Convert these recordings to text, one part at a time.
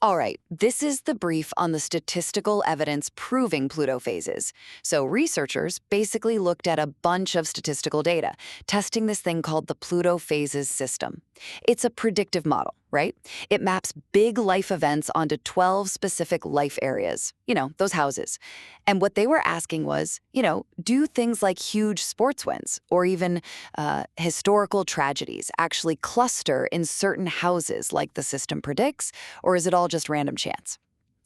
All right, this is the brief on the statistical evidence proving Pluto phases. So researchers basically looked at a bunch of statistical data, testing this thing called the Pluto phases system. It's a predictive model, right? It maps big life events onto 12 specific life areas, those houses. And what they were asking was, do things like huge sports wins or even historical tragedies actually cluster in certain houses like the system predicts, or is it all just random chance?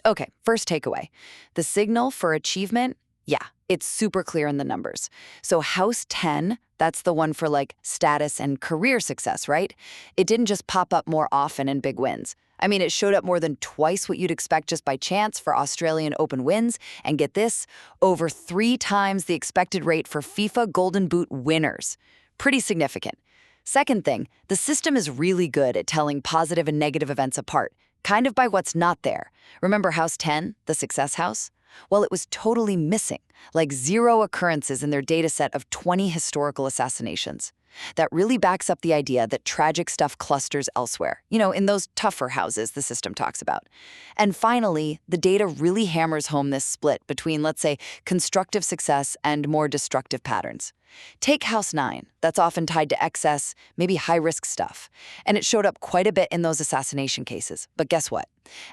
Okay, first takeaway. The signal for achievement, yeah, it's super clear in the numbers. So house 10, that's the one for like status and career success, right? It didn't just pop up more often in big wins. I mean, it showed up more than twice what you'd expect just by chance for Australian Open wins. And get this, over 3 times the expected rate for FIFA Golden Boot winners. Pretty significant. Second thing, the system is really good at telling positive and negative events apart, kind of by what's not there. Remember house 10, the success house? Well, it was totally missing, like 0 occurrences in their data set of 20 historical assassinations. That really backs up the idea that tragic stuff clusters elsewhere, in those tougher houses the system talks about. And finally, the data really hammers home this split between, let's say, constructive success and more destructive patterns. Take house 9, that's often tied to excess, maybe high-risk stuff. And it showed up quite a bit in those assassination cases. But guess what?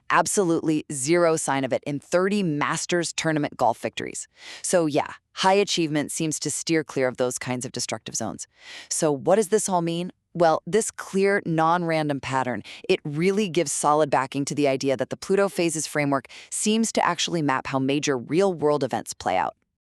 Absolutely 0 sign of it in 30 Masters tournament golf victories. So yeah, high achievement seems to steer clear of those kinds of destructive zones. So what does this all mean? Well, this clear, non-random pattern, it really gives solid backing to the idea that the Pluto phases framework seems to actually map how major real-world events play out.